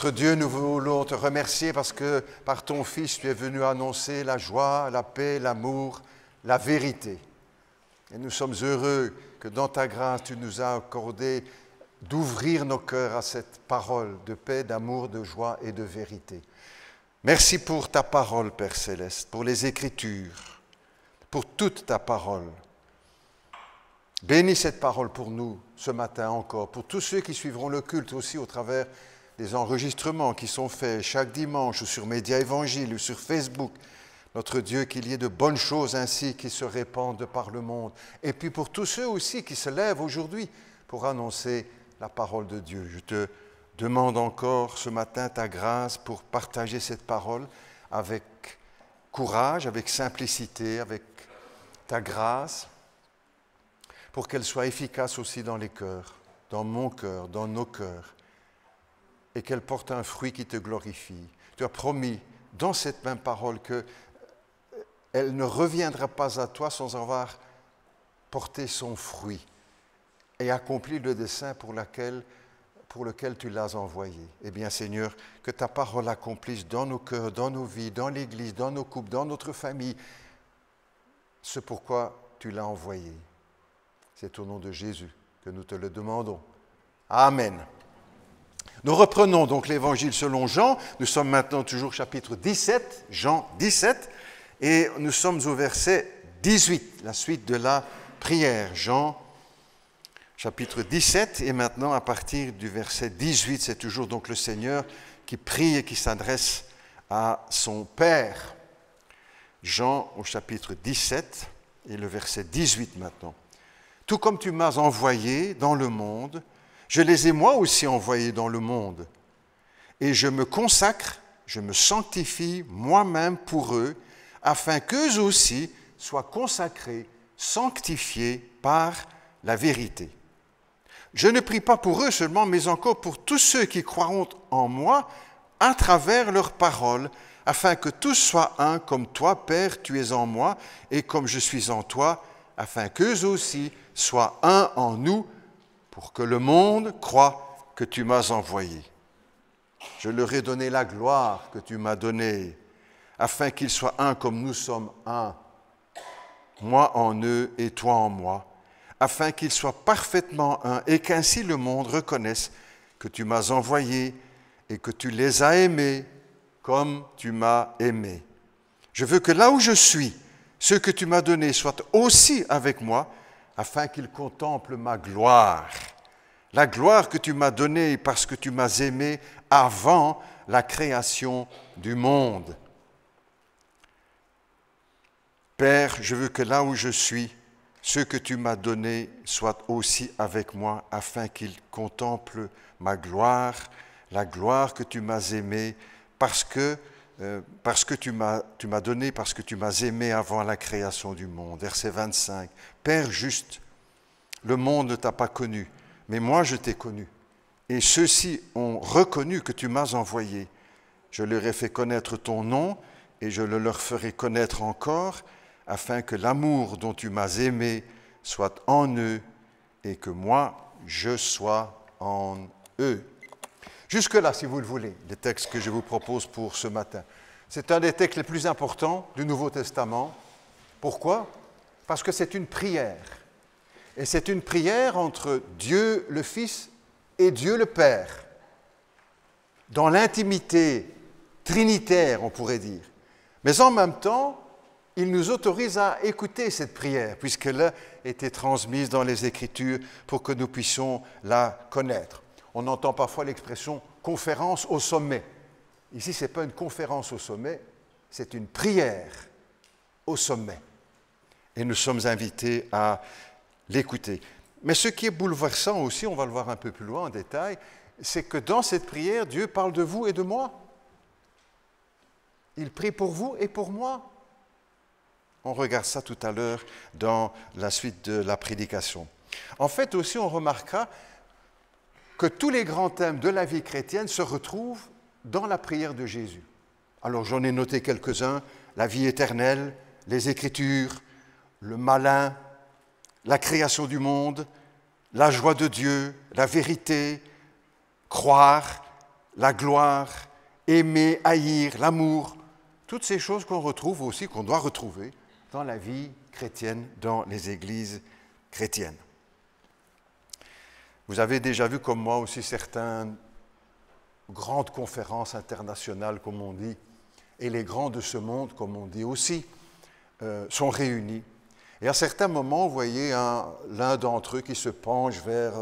notre Dieu, nous voulons te remercier parce que par ton Fils, tu es venu annoncer la joie, la paix, l'amour, la vérité. Et nous sommes heureux que dans ta grâce, tu nous as accordé d'ouvrir nos cœurs à cette parole de paix, d'amour, de joie et de vérité. Merci pour ta parole, Père Céleste, pour les Écritures, pour toute ta parole. Bénis cette parole pour nous ce matin encore, pour tous ceux qui suivront le culte aussi au travers des enregistrements qui sont faits chaque dimanche ou sur Média Évangile ou sur Facebook. Notre Dieu, qu'il y ait de bonnes choses ainsi qui se répandent par le monde. Et puis pour tous ceux aussi qui se lèvent aujourd'hui pour annoncer la parole de Dieu. Je te demande encore ce matin ta grâce pour partager cette parole avec courage, avec simplicité, avec ta grâce, pour qu'elle soit efficace aussi dans les cœurs, dans mon cœur, dans nos cœurs, et qu'elle porte un fruit qui te glorifie. Tu as promis dans cette même parole qu'elle ne reviendra pas à toi sans avoir porté son fruit et accompli le dessein pour lequel tu l'as envoyé. Eh bien, Seigneur, que ta parole accomplisse dans nos cœurs, dans nos vies, dans l'Église, dans nos couples, dans notre famille, ce pourquoi tu l'as envoyé. C'est au nom de Jésus que nous te le demandons. Amen. Nous reprenons donc l'Évangile selon Jean. Nous sommes maintenant toujours chapitre 17, Jean 17, et nous sommes au verset 18, la suite de la prière. Jean chapitre 17, et maintenant à partir du verset 18, c'est toujours donc le Seigneur qui prie et qui s'adresse à son Père. Jean au chapitre 17 et le verset 18 maintenant. Tout comme tu m'as envoyé dans le monde, je les ai moi aussi envoyés dans le monde. Et je me consacre, je me sanctifie moi-même pour eux, afin qu'eux aussi soient consacrés, sanctifiés par la vérité. Je ne prie pas pour eux seulement, mais encore pour tous ceux qui croiront en moi à travers leurs paroles, afin que tous soient un, comme toi, Père, tu es en moi, et comme je suis en toi, afin qu'eux aussi soient un en nous, pour que le monde croie que tu m'as envoyé. Je leur ai donné la gloire que tu m'as donnée, afin qu'ils soient un comme nous sommes un, moi en eux et toi en moi, afin qu'ils soient parfaitement un, et qu'ainsi le monde reconnaisse que tu m'as envoyé et que tu les as aimés comme tu m'as aimé. Je veux que là où je suis, ceux que tu m'as donnés soient aussi avec moi, afin qu'ils contemplent ma gloire, la gloire que tu m'as donnée parce que tu m'as aimé avant la création du monde. Père, je veux que là où je suis, ceux que tu m'as donnés soient aussi avec moi, afin qu'ils contemplent ma gloire, la gloire que tu m'as aimée parce que tu m'as donné, parce que tu m'as aimé avant la création du monde. Verset 25. Père juste, le monde ne t'a pas connu, mais moi je t'ai connu. Et ceux-ci ont reconnu que tu m'as envoyé. Je leur ai fait connaître ton nom, et je le leur ferai connaître encore, afin que l'amour dont tu m'as aimé soit en eux, et que moi je sois en eux. Jusque-là, si vous le voulez, les textes que je vous propose pour ce matin. C'est un des textes les plus importants du Nouveau Testament. Pourquoi? Parce que c'est une prière. Et c'est une prière entre Dieu le Fils et Dieu le Père. Dans l'intimité trinitaire, on pourrait dire. Mais en même temps, il nous autorise à écouter cette prière, puisqu'elle a été transmise dans les Écritures pour que nous puissions la connaître. On entend parfois l'expression « conférence au sommet ». Ici, ce n'est pas une conférence au sommet, c'est une prière au sommet. Et nous sommes invités à l'écouter. Mais ce qui est bouleversant aussi, on va le voir un peu plus loin en détail, c'est que dans cette prière, Dieu parle de vous et de moi. Il prie pour vous et pour moi. On regarde ça tout à l'heure dans la suite de la prédication. En fait aussi, on remarquera que tous les grands thèmes de la vie chrétienne se retrouvent dans la prière de Jésus. Alors j'en ai noté quelques-uns, la vie éternelle, les Écritures, le malin, la création du monde, la joie de Dieu, la vérité, croire, la gloire, aimer, haïr, l'amour, toutes ces choses qu'on retrouve aussi, qu'on doit retrouver dans la vie chrétienne, dans les églises chrétiennes. Vous avez déjà vu comme moi aussi certaines grandes conférences internationales, comme on dit, et les grands de ce monde, comme on dit aussi, sont réunis. Et à certains moments, vous voyez l'un d'entre eux qui se penche vers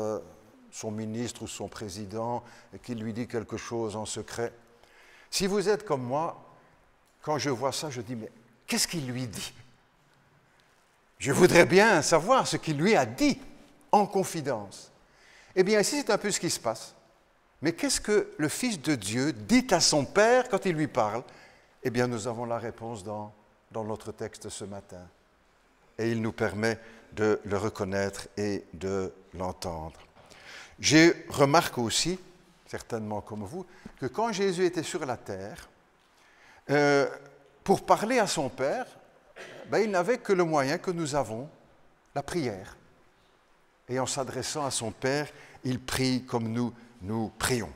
son ministre ou son président et qui lui dit quelque chose en secret. Si vous êtes comme moi, quand je vois ça, je dis, mais qu'est-ce qu'il lui dit? Je voudrais bien savoir ce qu'il lui a dit en confidence. Eh bien, ici, c'est un peu ce qui se passe. Mais qu'est-ce que le Fils de Dieu dit à son Père quand il lui parle? Eh bien, nous avons la réponse dans notre texte ce matin. Et il nous permet de le reconnaître et de l'entendre. Je remarque aussi, certainement comme vous, que quand Jésus était sur la terre, pour parler à son Père, il n'avait que le moyen que nous avons, la prière. Et en s'adressant à son Père, il prie comme nous prions.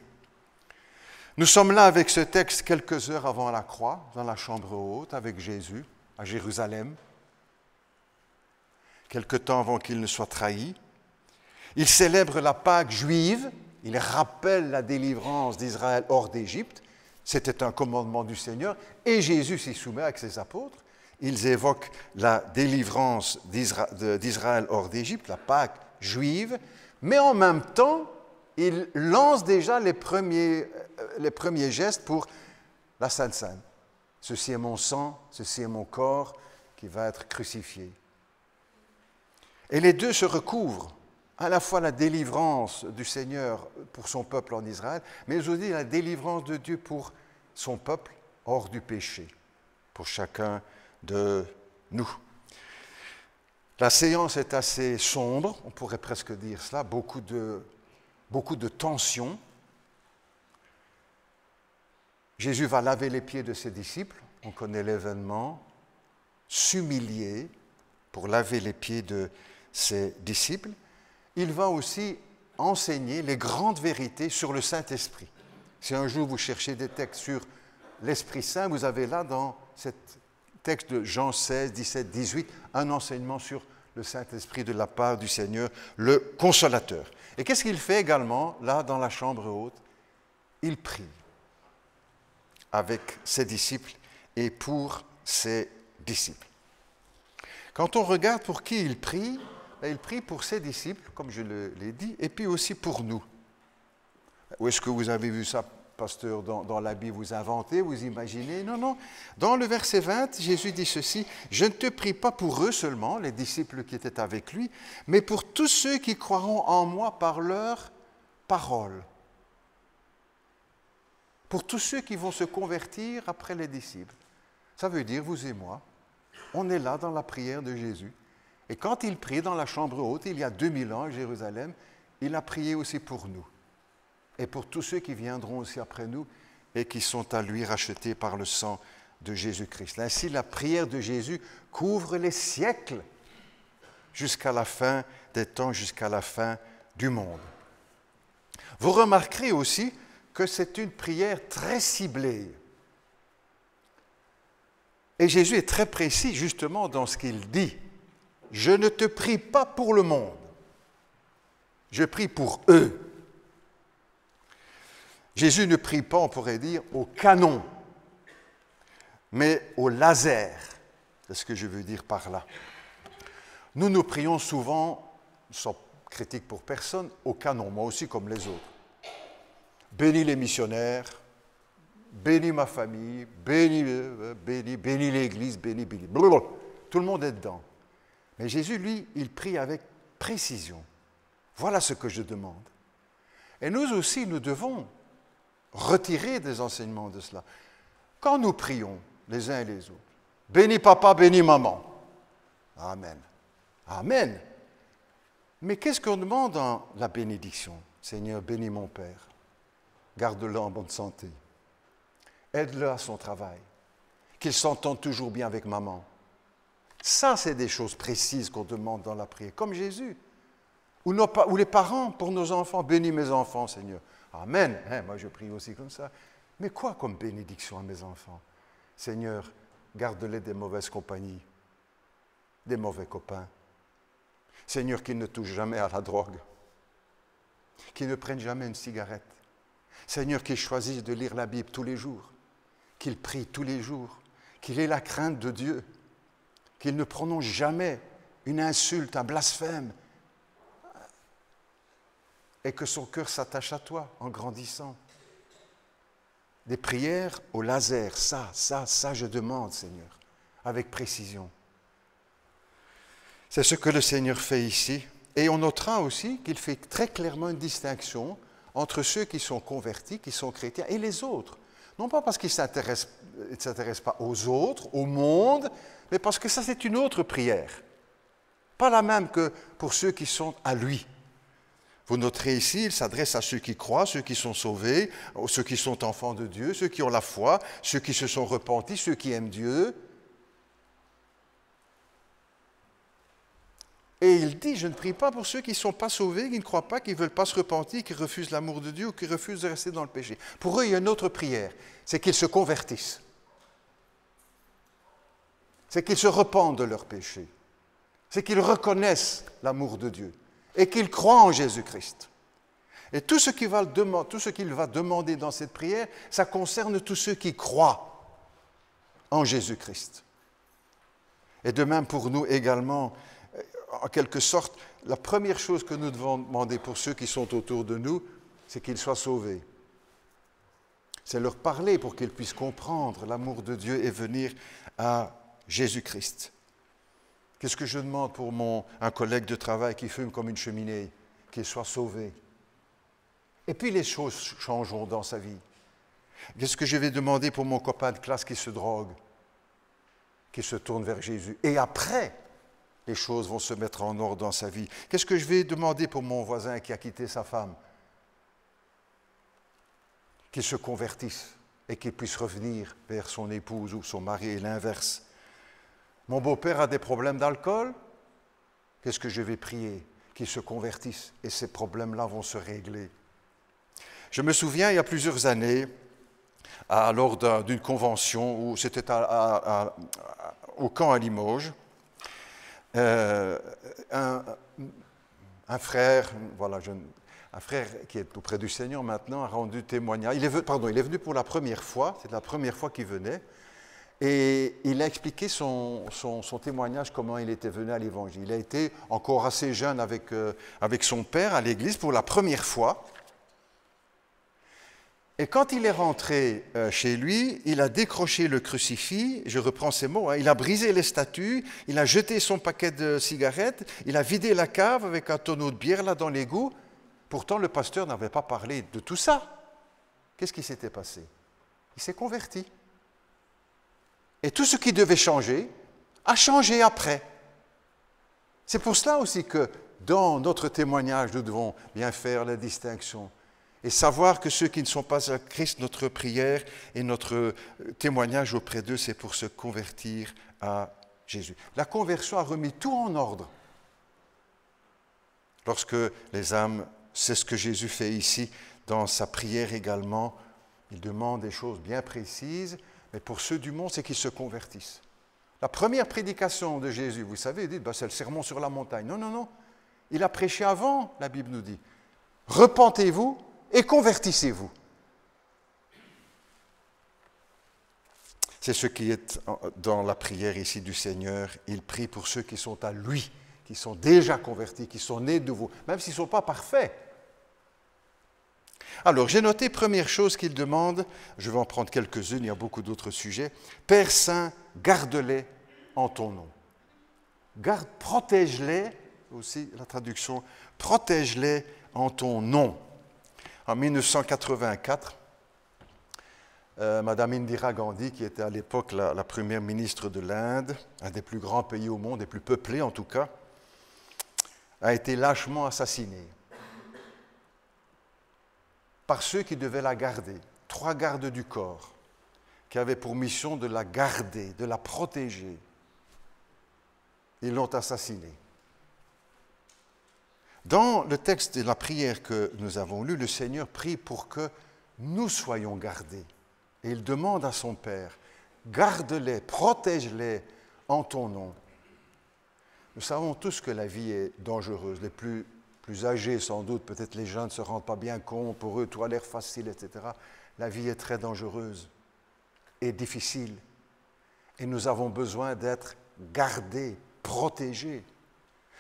Nous sommes là avec ce texte quelques heures avant la croix, dans la chambre haute, avec Jésus, à Jérusalem, quelque temps avant qu'il ne soit trahi. Il célèbre la Pâque juive, il rappelle la délivrance d'Israël hors d'Égypte. C'était un commandement du Seigneur, et Jésus s'y soumet avec ses apôtres. Ils évoquent la délivrance d'Israël hors d'Égypte, la Pâque juive, mais en même temps, il lance déjà les premiers gestes pour la Sainte Seine. Ceci est mon sang, ceci est mon corps qui va être crucifié. Et les deux se recouvrent, à la fois la délivrance du Seigneur pour son peuple en Israël, mais aussi la délivrance de Dieu pour son peuple hors du péché, pour chacun de nous. La séance est assez sombre, on pourrait presque dire cela, beaucoup de tensions. Jésus va laver les pieds de ses disciples, on connaît l'événement, s'humilier pour laver les pieds de ses disciples. Il va aussi enseigner les grandes vérités sur le Saint-Esprit. Si un jour vous cherchez des textes sur l'Esprit Saint, vous avez là dans ce texte de Jean 16, 17, 18, un enseignement sur le Saint-Esprit de la part du Seigneur, le Consolateur. Et qu'est-ce qu'il fait également, là, dans la chambre haute? Il prie avec ses disciples et pour ses disciples. Quand on regarde pour qui il prie pour ses disciples, comme je l'ai dit, et puis aussi pour nous. Où est-ce que vous avez vu ça, pasteur, dans la Bible? Vous inventez, vous imaginez? Non, non. Dans le verset 20, Jésus dit ceci, « Je ne te prie pas pour eux seulement, les disciples qui étaient avec lui, mais pour tous ceux qui croiront en moi par leur parole. » Pour tous ceux qui vont se convertir après les disciples. Ça veut dire, vous et moi, on est là dans la prière de Jésus. Et quand il prie dans la chambre haute, il y a 2000 ans à Jérusalem, il a prié aussi pour nous. Et pour tous ceux qui viendront aussi après nous et qui sont à lui rachetés par le sang de Jésus-Christ. Ainsi, la prière de Jésus couvre les siècles jusqu'à la fin des temps, jusqu'à la fin du monde. Vous remarquerez aussi que c'est une prière très ciblée. Et Jésus est très précis justement dans ce qu'il dit. « Je ne te prie pas pour le monde, je prie pour eux. » Jésus ne prie pas, on pourrait dire, au canon, mais au laser. C'est ce que je veux dire par là. Nous prions souvent, sans critique pour personne, au canon, moi aussi comme les autres. Bénis les missionnaires, bénis ma famille, bénis l'Église, bénis. Blablabla. Tout le monde est dedans. Mais Jésus, lui, il prie avec précision. Voilà ce que je demande. Et nous aussi, nous devons retirer des enseignements de cela. Quand nous prions les uns et les autres, bénis papa, bénis maman. Amen. Amen. Mais qu'est-ce qu'on demande dans la bénédiction? Seigneur, bénis mon Père. Garde-le en bonne santé. Aide-le à son travail. Qu'il s'entende toujours bien avec maman. Ça, c'est des choses précises qu'on demande dans la prière, comme Jésus. Ou les parents pour nos enfants. Bénis mes enfants, Seigneur. Amen. Hein, moi, je prie aussi comme ça. Mais quoi comme bénédiction à mes enfants? Seigneur, garde-les des mauvaises compagnies, des mauvais copains. Seigneur, qu'ils ne touchent jamais à la drogue, qu'ils ne prennent jamais une cigarette. Seigneur, qu'ils choisissent de lire la Bible tous les jours, qu'ils prient tous les jours, qu'ils aient la crainte de Dieu, qu'ils ne prononcent jamais une insulte, un blasphème, et que son cœur s'attache à toi en grandissant. Des prières au laser, ça, je demande, Seigneur, avec précision. C'est ce que le Seigneur fait ici. Et on notera aussi qu'il fait très clairement une distinction entre ceux qui sont convertis, qui sont chrétiens, et les autres. Non pas parce qu'ils ne s'intéressent pas aux autres, au monde, mais parce que ça, c'est une autre prière. Pas la même que pour ceux qui sont à lui. Vous noterez ici, il s'adresse à ceux qui croient, ceux qui sont sauvés, ceux qui sont enfants de Dieu, ceux qui ont la foi, ceux qui se sont repentis, ceux qui aiment Dieu. Et il dit, je ne prie pas pour ceux qui ne sont pas sauvés, qui ne croient pas, qui ne veulent pas se repentir, qui refusent l'amour de Dieu ou qui refusent de rester dans le péché. Pour eux, il y a une autre prière, c'est qu'ils se convertissent. C'est qu'ils se repentent de leurs péchés. C'est qu'ils reconnaissent l'amour de Dieu et qu'ils croient en Jésus-Christ. Et tout ce qu'il va demander dans cette prière, ça concerne tous ceux qui croient en Jésus-Christ. Et de même pour nous également, en quelque sorte, la première chose que nous devons demander pour ceux qui sont autour de nous, c'est qu'ils soient sauvés. C'est leur parler pour qu'ils puissent comprendre l'amour de Dieu et venir à Jésus-Christ. Qu'est-ce que je demande pour un collègue de travail qui fume comme une cheminée? Qu'il soit sauvé. Et puis les choses changeront dans sa vie. Qu'est-ce que je vais demander pour mon copain de classe qui se drogue? Qu'il se tourne vers Jésus. Et après, les choses vont se mettre en ordre dans sa vie. Qu'est-ce que je vais demander pour mon voisin qui a quitté sa femme? Qu'il se convertisse et qu'il puisse revenir vers son épouse ou son mari et l'inverse. Mon beau-père a des problèmes d'alcool. Qu'est-ce que je vais prier? Qu'il se convertisse et ces problèmes-là vont se régler. Je me souviens, il y a plusieurs années, lors d'une convention où c'était au camp à Limoges, un frère, un frère qui est auprès du Seigneur maintenant a rendu témoignage. Il est venu pour la première fois, c'est la première fois qu'il venait, et il a expliqué son témoignage, comment il était venu à l'Évangile. Il a été encore assez jeune avec son père à l'église pour la première fois. Et quand il est rentré chez lui, il a décroché le crucifix, je reprends ces mots, il a brisé les statues, il a jeté son paquet de cigarettes, il a vidé la cave avec un tonneau de bière là dans l'égout. Pourtant, le pasteur n'avait pas parlé de tout ça. Qu'est-ce qui s'était passé? Il s'est converti. Et tout ce qui devait changer a changé après. C'est pour cela aussi que dans notre témoignage, nous devons bien faire la distinction. Et savoir que ceux qui ne sont pas à Christ, notre prière et notre témoignage auprès d'eux, c'est pour se convertir à Jésus. La conversion a remis tout en ordre. Lorsque les âmes, c'est ce que Jésus fait ici dans sa prière également, il demande des choses bien précises, mais pour ceux du monde, c'est qu'ils se convertissent. La première prédication de Jésus, vous savez, il dit, c'est le sermon sur la montagne. Non, non, non. Il a prêché avant, la Bible nous dit. Repentez-vous et convertissez-vous. C'est ce qui est dans la prière ici du Seigneur. Il prie pour ceux qui sont à lui, qui sont déjà convertis, qui sont nés de nouveau, même s'ils ne sont pas parfaits. Alors, j'ai noté, première chose qu'il demande, je vais en prendre quelques-unes, il y a beaucoup d'autres sujets. Père Saint, garde-les en ton nom. Protège-les, aussi la traduction, protège-les en ton nom. En 1984, Madame Indira Gandhi, qui était à l'époque la première ministre de l'Inde, un des plus grands pays au monde, des plus peuplés en tout cas, a été lâchement assassinée par ceux qui devaient la garder, 3 gardes du corps, qui avaient pour mission de la garder, de la protéger. Ils l'ont assassinée. Dans le texte de la prière que nous avons lu, le Seigneur prie pour que nous soyons gardés. Et il demande à son Père, garde-les, protège-les en ton nom. Nous savons tous que la vie est dangereuse. Les plus âgés, sans doute, peut-être les jeunes ne se rendent pas bien compte, pour eux, tout a l'air facile, etc. La vie est très dangereuse et difficile. Et nous avons besoin d'être gardés, protégés.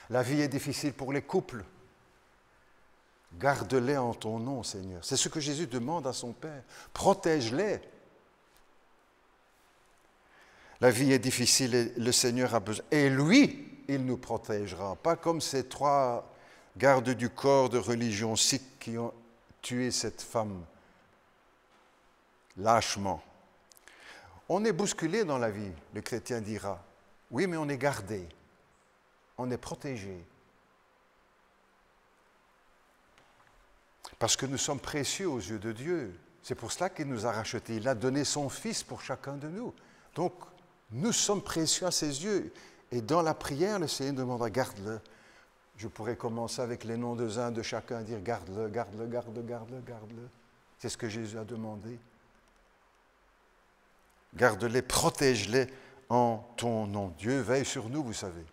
La vie est difficile pour les couples. Garde-les en ton nom, Seigneur. C'est ce que Jésus demande à son Père. Protège-les. La vie est difficile et le Seigneur a besoin. Et lui, il nous protégera. Pas comme ces 3 gardes du corps de religion sikh qui ont tué cette femme lâchement. On est bousculé dans la vie, le chrétien dira. Oui, mais on est gardé. On est protégé. Parce que nous sommes précieux aux yeux de Dieu. C'est pour cela qu'il nous a rachetés. Il a donné son Fils pour chacun de nous. Donc, nous sommes précieux à ses yeux. Et dans la prière, le Seigneur demandera, garde-le. Je pourrais commencer avec les noms de chacun, dire garde-le, garde-le, garde-le, garde-le, garde-le. C'est ce que Jésus a demandé. Garde-les, protège-les en ton nom. Dieu veille sur nous, vous savez.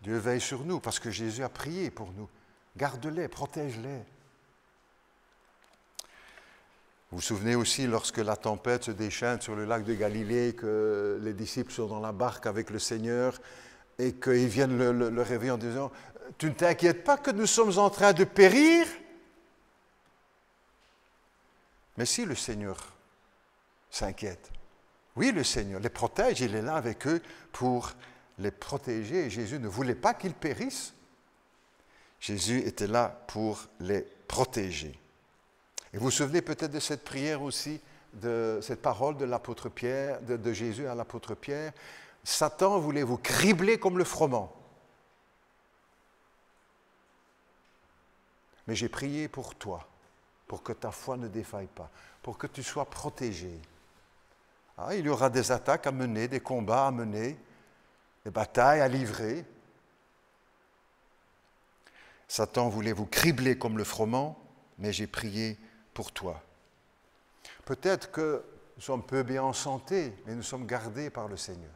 Dieu veille sur nous parce que Jésus a prié pour nous. Garde-les, protège-les. Vous vous souvenez aussi lorsque la tempête se déchaîne sur le lac de Galilée, que les disciples sont dans la barque avec le Seigneur et qu'ils viennent le réveiller en disant « Tu ne t'inquiètes pas que nous sommes en train de périr ?» Mais si le Seigneur s'inquiète, oui, le Seigneur les protège, il est là avec eux pour les protéger. Et Jésus ne voulait pas qu'ils périssent. Jésus était là pour les protéger. Et vous vous souvenez peut-être de cette prière aussi, de cette parole de l'apôtre Pierre, de Jésus à l'apôtre Pierre. Satan voulait vous cribler comme le froment. Mais j'ai prié pour toi, pour que ta foi ne défaille pas, pour que tu sois protégé. Ah, il y aura des attaques à mener, des combats à mener, des batailles à livrer. Satan voulait vous cribler comme le froment, mais j'ai prié pour toi. Peut-être que nous sommes peu bien en santé, mais nous sommes gardés par le Seigneur.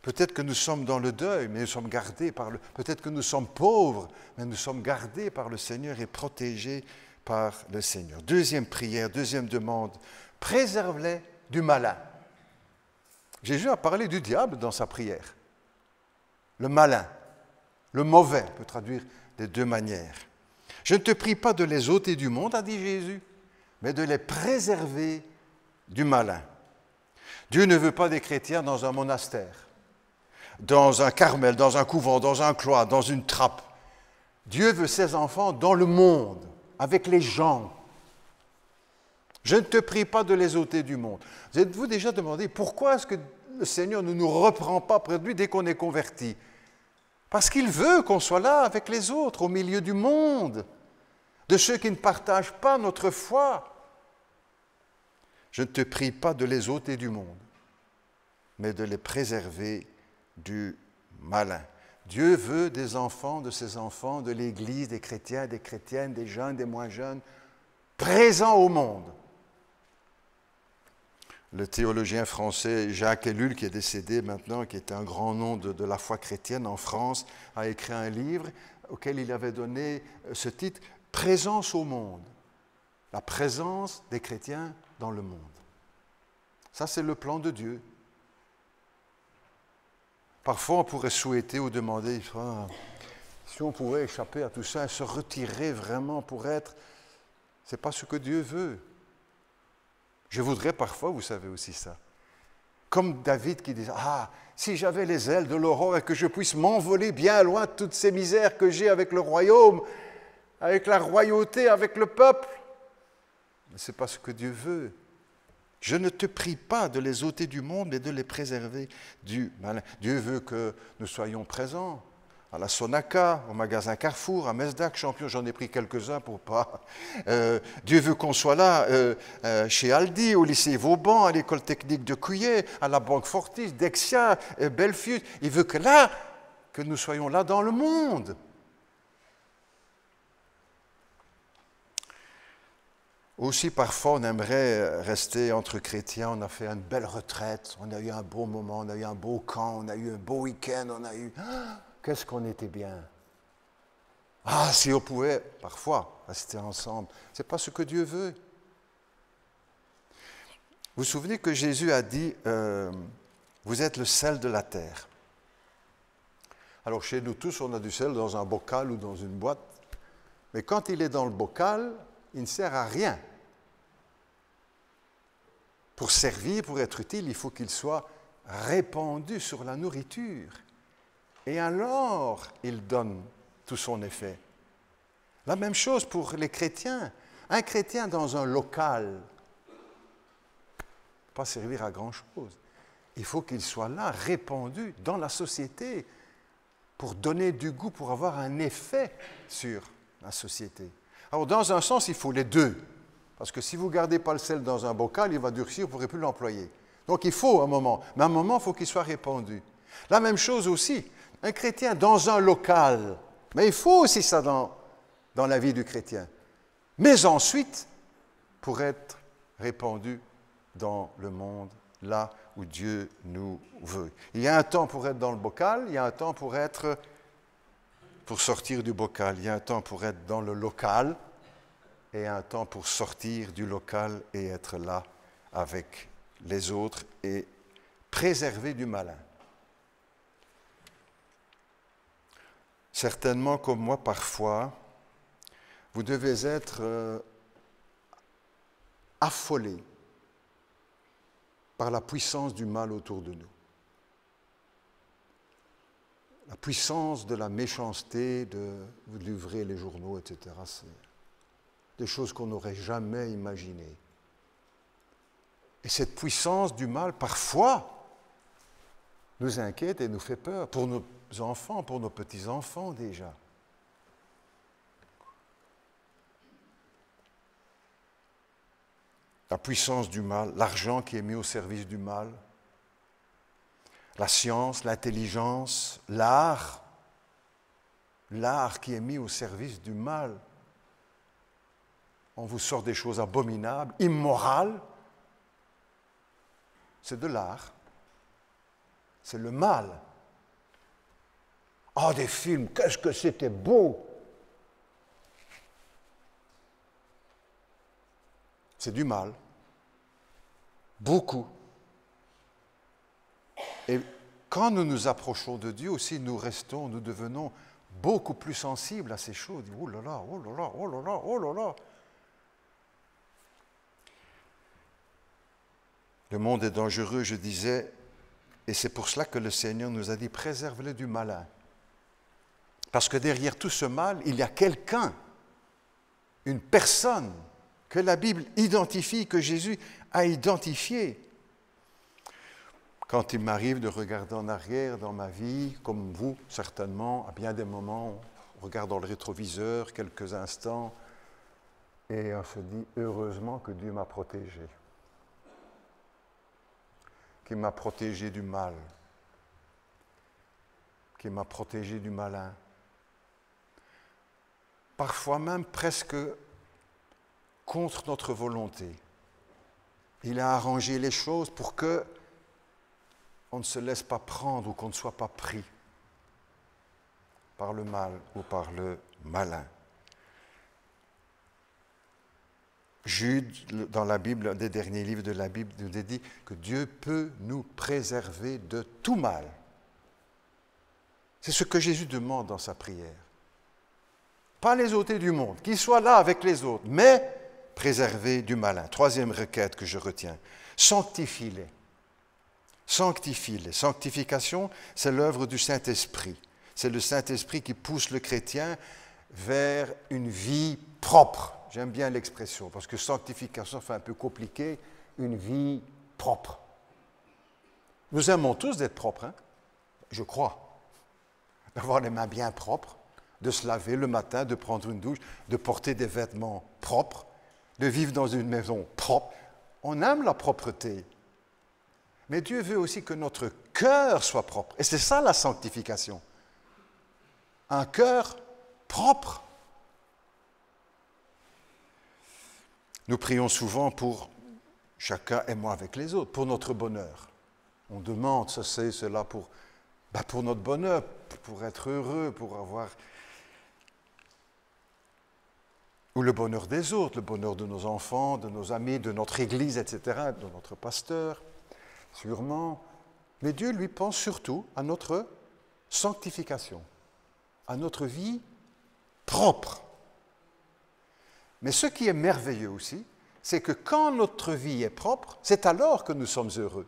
Peut-être que nous sommes dans le deuil, mais nous sommes gardés par le... Peut-être que nous sommes pauvres, mais nous sommes gardés par le Seigneur et protégés par le Seigneur. Deuxième prière, deuxième demande, préserve-les du malin. Jésus a parlé du diable dans sa prière. Le malin, le mauvais, on peut traduire de 2 manières. Je ne te prie pas de les ôter du monde, a dit Jésus, mais de les préserver du malin. Dieu ne veut pas des chrétiens dans un monastère, dans un carmel, dans un couvent, dans un cloître, dans une trappe. Dieu veut ses enfants dans le monde, avec les gens. Je ne te prie pas de les ôter du monde. Vous êtes-vous déjà demandé pourquoi est-ce que le Seigneur ne nous reprend pas près de lui dès qu'on est converti? Parce qu'il veut qu'on soit là avec les autres, au milieu du monde, de ceux qui ne partagent pas notre foi. Je ne te prie pas de les ôter du monde, mais de les préserver du malin. Dieu veut des enfants, de ses enfants, de l'Église, des chrétiens, des chrétiennes, des jeunes, des moins jeunes, présents au monde. Le théologien français Jacques Ellul, qui est décédé maintenant, qui était un grand nom de la foi chrétienne en France, a écrit un livre auquel il avait donné ce titre « Présence au monde ». La présence des chrétiens dans le monde. Ça, c'est le plan de Dieu. Parfois, on pourrait souhaiter ou demander si on pouvait échapper à tout ça et se retirer vraiment pour être... Ce n'est pas ce que Dieu veut. Je voudrais parfois, vous savez aussi ça, comme David qui disait « Ah, si j'avais les ailes de l'aurore et que je puisse m'envoler bien loin de toutes ces misères que j'ai avec le royaume, avec la royauté, avec le peuple. » Mais ce n'est pas ce que Dieu veut. Je ne te prie pas de les ôter du monde, mais de les préserver du malin. Dieu veut que nous soyons présents à la Sonaca, au magasin Carrefour, à Mesdac, Champion, j'en ai pris quelques-uns pour pas. Dieu veut qu'on soit là chez Aldi, au lycée Vauban, à l'école technique de Couillet, à la Banque Fortis, Dexia, Belfius. Il veut que là, que nous soyons là dans le monde. Aussi, parfois, on aimerait rester entre chrétiens, on a fait une belle retraite, on a eu un beau moment, on a eu un beau camp, on a eu un beau week-end, on a eu... qu'est-ce qu'on était bien! Ah, si on pouvait, parfois, rester ensemble. Ce n'est pas ce que Dieu veut. Vous vous souvenez que Jésus a dit, vous êtes le sel de la terre. Alors chez nous tous, on a du sel dans un bocal ou dans une boîte, mais quand il est dans le bocal, il ne sert à rien. Pour servir, pour être utile, il faut qu'il soit répandu sur la nourriture. Et alors, il donne tout son effet. La même chose pour les chrétiens. Un chrétien dans un local ne peut pas servir à grand-chose. Il faut qu'il soit là, répandu dans la société, pour donner du goût, pour avoir un effet sur la société. Alors, dans un sens, il faut les deux. Parce que si vous ne gardez pas le sel dans un bocal, il va durcir, vous ne pourrez plus l'employer. Donc, il faut un moment. Mais à un moment, il faut qu'il soit répandu. La même chose aussi, un chrétien dans un local. Mais il faut aussi ça dans la vie du chrétien. Mais ensuite, pour être répandu dans le monde, là où Dieu nous veut. Il y a un temps pour être dans le bocal, il y a un temps pour sortir du bocal, il y a un temps pour être dans le local, et un temps pour sortir du local et être là avec les autres et préserver du malin. Certainement, comme moi, parfois, vous devez être affolés par la puissance du mal autour de nous. La puissance de la méchanceté, vous livrez les journaux, etc. C'est des choses qu'on n'aurait jamais imaginées. Et cette puissance du mal, parfois, nous inquiète et nous fait peur, pour nos enfants, pour nos petits-enfants déjà. La puissance du mal, l'argent qui est mis au service du mal, la science, l'intelligence, l'art qui est mis au service du mal. On vous sort des choses abominables, immorales. C'est de l'art. C'est le mal. Oh, des films, qu'est-ce que c'était beau! C'est du mal. Beaucoup. Et quand nous nous approchons de Dieu aussi, nous devenons beaucoup plus sensibles à ces choses. Oh là là, oh là là, oh là là, oh là là. Le monde est dangereux, je disais, et c'est pour cela que le Seigneur nous a dit, préserve-le du malin. Parce que derrière tout ce mal, il y a quelqu'un, une personne que la Bible identifie, que Jésus a identifié. Quand il m'arrive de regarder en arrière dans ma vie, comme vous, certainement, à bien des moments, on regarde dans le rétroviseur quelques instants, et on se dit, heureusement que Dieu m'a protégé. Qui m'a protégé du mal, qui m'a protégé du malin. Parfois même presque contre notre volonté. Il a arrangé les choses pour que on ne se laisse pas prendre ou qu'on ne soit pas pris par le mal ou par le malin. Jude, dans la Bible, un des derniers livres de la Bible, nous dit que Dieu peut nous préserver de tout mal. C'est ce que Jésus demande dans sa prière. Pas les ôter du monde, qu'ils soient là avec les autres, mais préserver du malin. Troisième requête que je retiens, sanctifie-les. Sanctifie-les. Sanctification, c'est l'œuvre du Saint-Esprit. C'est le Saint-Esprit qui pousse le chrétien vers une vie propre. J'aime bien l'expression, parce que sanctification fait un peu compliqué, une vie propre. Nous aimons tous d'être propres, hein? Je crois. D'avoir les mains bien propres, de se laver le matin, de prendre une douche, de porter des vêtements propres, de vivre dans une maison propre. On aime la propreté. Mais Dieu veut aussi que notre cœur soit propre. Et c'est ça la sanctification. un cœur propre. Nous prions souvent pour chacun et moi avec les autres, pour notre bonheur. On demande ceci, cela pour notre bonheur, pour être heureux, pour avoir... Ou le bonheur des autres, le bonheur de nos enfants, de nos amis, de notre Église, etc., de notre pasteur, sûrement. Mais Dieu, lui, pense surtout à notre sanctification, à notre vie propre. Mais ce qui est merveilleux aussi, c'est que quand notre vie est propre, c'est alors que nous sommes heureux.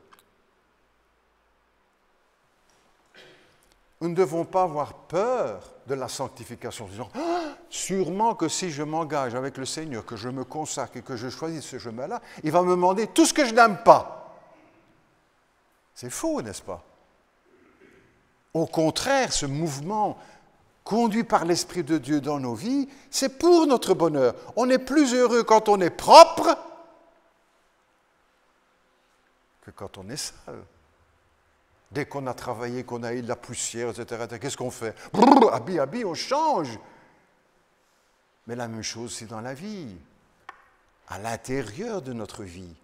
Nous ne devons pas avoir peur de la sanctification, en disant sûrement que si je m'engage avec le Seigneur, que je me consacre et que je choisis ce chemin-là, il va me demander tout ce que je n'aime pas. C'est faux, n'est-ce pas? Au contraire, ce mouvement conduit par l'Esprit de Dieu dans nos vies, c'est pour notre bonheur. On est plus heureux quand on est propre que quand on est sale. Dès qu'on a travaillé, qu'on a eu de la poussière, etc., qu'est-ce qu'on fait? Habille, on change. Mais la même chose, c'est dans la vie, à l'intérieur de notre vie.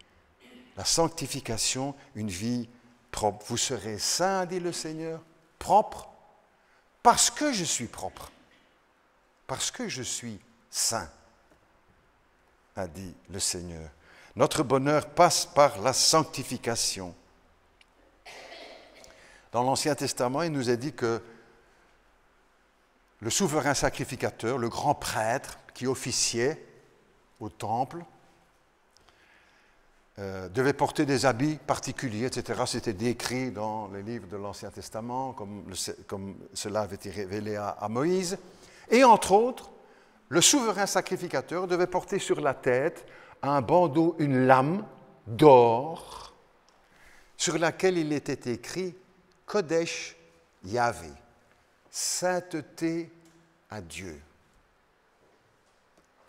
La sanctification, une vie propre. Vous serez saints, dit le Seigneur, propre, parce que je suis propre, parce que je suis saint, a dit le Seigneur. Notre bonheur passe par la sanctification. Dans l'Ancien Testament, il nous est dit que le souverain sacrificateur, le grand prêtre qui officiait au temple, devait porter des habits particuliers, etc. C'était décrit dans les livres de l'Ancien Testament, comme cela avait été révélé à Moïse. Et entre autres, le souverain sacrificateur devait porter sur la tête un bandeau, une lame d'or, sur laquelle il était écrit Kodesh Yahvé, sainteté à Dieu.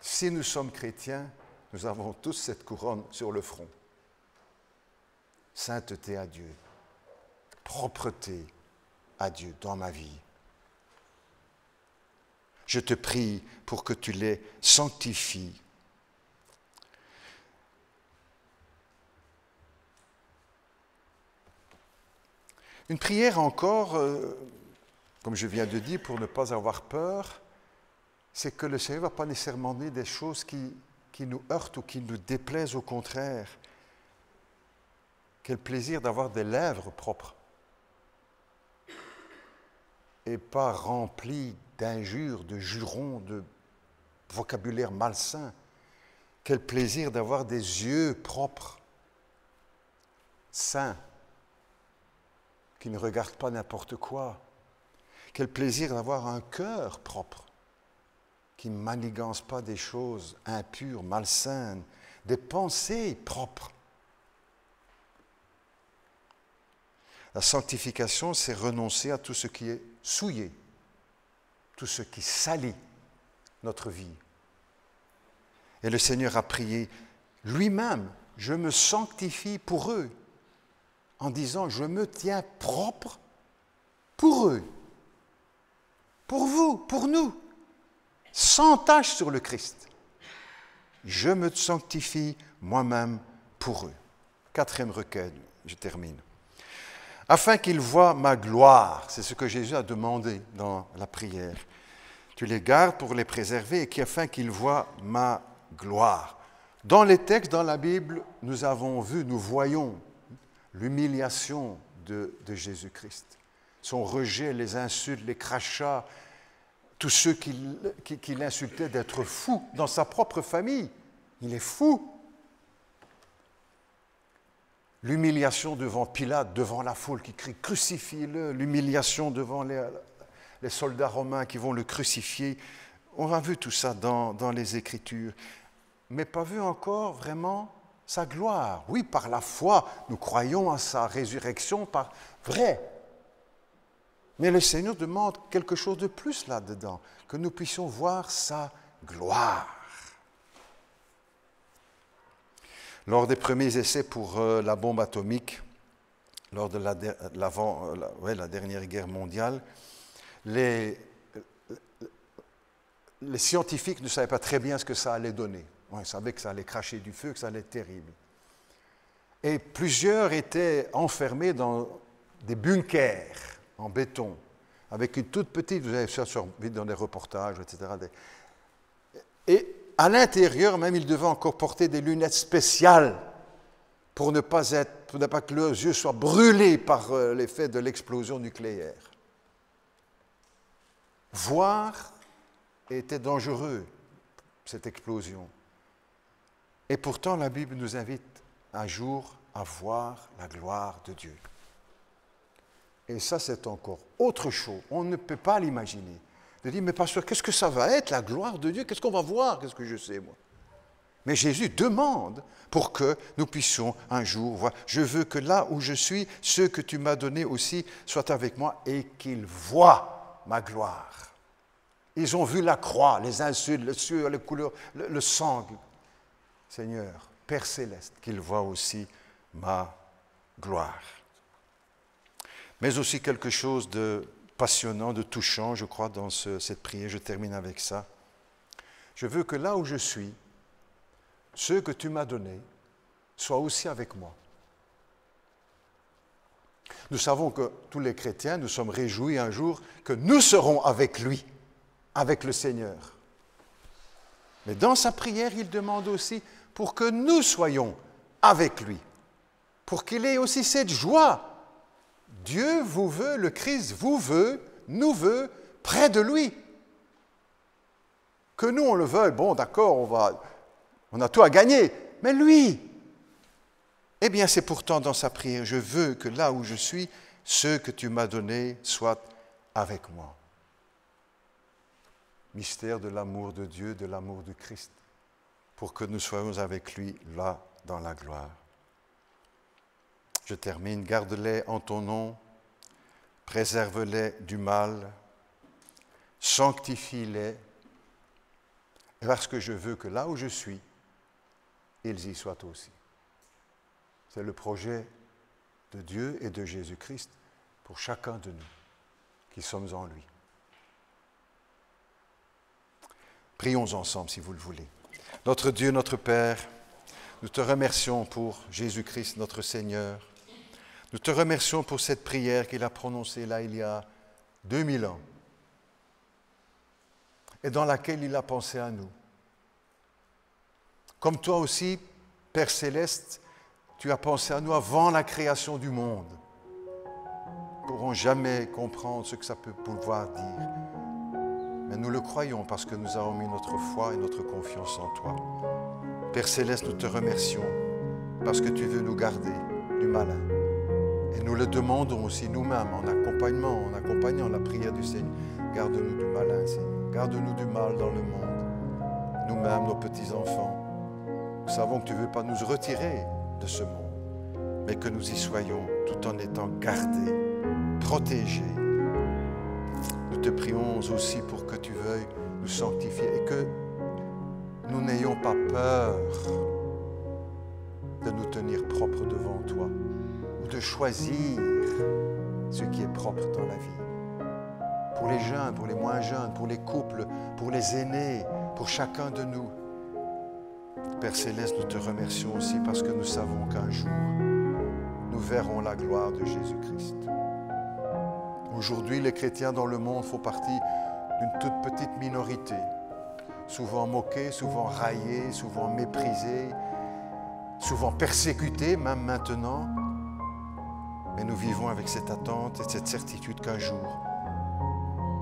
Si nous sommes chrétiens, nous avons tous cette couronne sur le front. Sainteté à Dieu, propreté à Dieu dans ma vie. Je te prie pour que tu les sanctifies. Une prière encore, comme je viens de dire, pour ne pas avoir peur, c'est que le Seigneur ne va pas nécessairement dire des choses qui nous heurtent ou qui nous déplaisent, au contraire. Quel plaisir d'avoir des lèvres propres et pas remplies d'injures, de jurons, de vocabulaire malsain. Quel plaisir d'avoir des yeux propres, saints, qui ne regardent pas n'importe quoi. Quel plaisir d'avoir un cœur propre, qui ne manigance pas des choses impures, malsaines, des pensées propres. La sanctification, c'est renoncer à tout ce qui est souillé, tout ce qui salit notre vie. Et le Seigneur a prié lui-même, je me sanctifie pour eux, en disant, je me tiens propre pour eux, pour vous, pour nous, sans tache sur le Christ. Je me sanctifie moi-même pour eux. 4e requête, je termine. Afin qu'ils voient ma gloire, c'est ce que Jésus a demandé dans la prière. Tu les gardes pour les préserver et afin qu'ils voient ma gloire. Dans les textes, dans la Bible, nous voyons l'humiliation de Jésus-Christ. Son rejet, les insultes, les crachats, tous ceux qui l'insultaient d'être fou dans sa propre famille. Il est fou. L'humiliation devant Pilate, devant la foule qui crie « Crucifie-le », l'humiliation devant les soldats romains qui vont le crucifier. On a vu tout ça dans les Écritures, mais pas vu encore vraiment sa gloire. Oui, par la foi, nous croyons à sa résurrection, par vrai. Mais le Seigneur demande quelque chose de plus là-dedans, que nous puissions voir sa gloire. Lors des premiers essais pour la bombe atomique, lors de la dernière guerre mondiale, les les scientifiques ne savaient pas très bien ce que ça allait donner. Ouais, ils savaient que ça allait cracher du feu, que ça allait être terrible. Et plusieurs étaient enfermés dans des bunkers en béton, avec une toute petite, vous avez ça dans des reportages, etc. Et à l'intérieur, même, ils devaient encore porter des lunettes spéciales pour ne pas que leurs yeux soient brûlés par l'effet de l'explosion nucléaire. Voir était dangereux, cette explosion. Et pourtant, la Bible nous invite un jour à voir la gloire de Dieu. Et ça, c'est encore autre chose. On ne peut pas l'imaginer. De dire, mais pasteur, qu'est-ce que ça va être, la gloire de Dieu? Qu'est-ce qu'on va voir? Qu'est-ce que je sais, moi? Mais Jésus demande pour que nous puissions un jour voir. Je veux que là où je suis, ceux que tu m'as donnés aussi soient avec moi et qu'ils voient ma gloire. Ils ont vu la croix, les insultes, le sueur, les couleurs, le sang. Seigneur, Père céleste, qu'ils voient aussi ma gloire. Mais aussi quelque chose de passionnant, de touchant, je crois, dans cette prière. Je termine avec ça. Je veux que là où je suis, ceux que tu m'as donnés soient aussi avec moi. Nous savons que tous les chrétiens, nous sommes réjouis un jour que nous serons avec lui, avec le Seigneur. Mais dans sa prière, il demande aussi pour que nous soyons avec lui, pour qu'il ait aussi cette joie. Dieu vous veut, le Christ vous veut, nous veut près de lui. Que nous, on le veuille, bon, d'accord, on a tout à gagner, mais lui, eh bien, c'est pourtant dans sa prière, je veux que là où je suis, ceux que tu m'as donnés soient avec moi. Mystère de l'amour de Dieu, de l'amour de Christ, pour que nous soyons avec lui, là, dans la gloire. Je termine, garde-les en ton nom, préserve-les du mal, sanctifie-les, parce que je veux que là où je suis, ils y soient aussi. C'est le projet de Dieu et de Jésus-Christ pour chacun de nous qui sommes en lui. Prions ensemble si vous le voulez. Notre Dieu, notre Père, nous te remercions pour Jésus-Christ, notre Seigneur. Nous te remercions pour cette prière qu'il a prononcée là il y a 2000 ans et dans laquelle il a pensé à nous. Comme toi aussi, Père Céleste, tu as pensé à nous avant la création du monde. Nous ne pourrons jamais comprendre ce que ça peut pouvoir dire. Mais nous le croyons parce que nous avons mis notre foi et notre confiance en toi. Père Céleste, nous te remercions parce que tu veux nous garder du malin. Et nous le demandons aussi nous-mêmes en accompagnant la prière du Seigneur. Garde-nous du malin, Seigneur. Garde-nous du mal dans le monde. Nous-mêmes, nos petits-enfants. Nous savons que tu ne veux pas nous retirer de ce monde, mais que nous y soyons tout en étant gardés, protégés. Nous te prions aussi pour que tu veuilles nous sanctifier et que nous n'ayons pas peur de nous tenir propres devant toi ou de choisir ce qui est propre dans la vie. Pour les jeunes, pour les moins jeunes, pour les couples, pour les aînés, pour chacun de nous. Père Céleste, nous te remercions aussi parce que nous savons qu'un jour, nous verrons la gloire de Jésus-Christ. Aujourd'hui, les chrétiens dans le monde font partie d'une toute petite minorité, souvent moqués, souvent raillés, souvent méprisés, souvent persécutés, même maintenant. Mais nous vivons avec cette attente et cette certitude qu'un jour,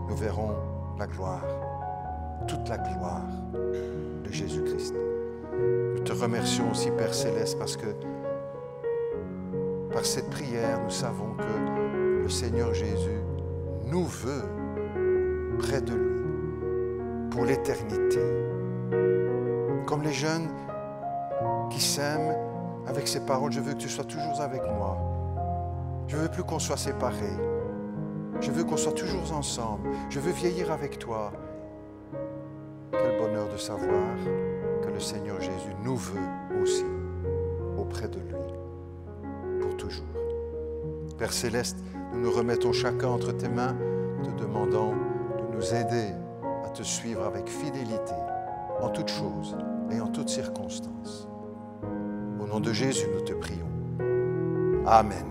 nous verrons la gloire, toute la gloire de Jésus-Christ. Nous te remercions aussi, Père Céleste, parce que par cette prière, nous savons que le Seigneur Jésus nous veut près de lui pour l'éternité. Comme les jeunes qui s'aiment avec ces paroles, je veux que tu sois toujours avec moi. Je ne veux plus qu'on soit séparés. Je veux qu'on soit toujours ensemble. Je veux vieillir avec toi. Quel bonheur de savoir que le Seigneur Jésus nous veut aussi auprès de lui pour toujours. Père Céleste, nous nous remettons chacun entre tes mains, te demandant de nous aider à te suivre avec fidélité en toutes choses et en toutes circonstances. Au nom de Jésus, nous te prions. Amen.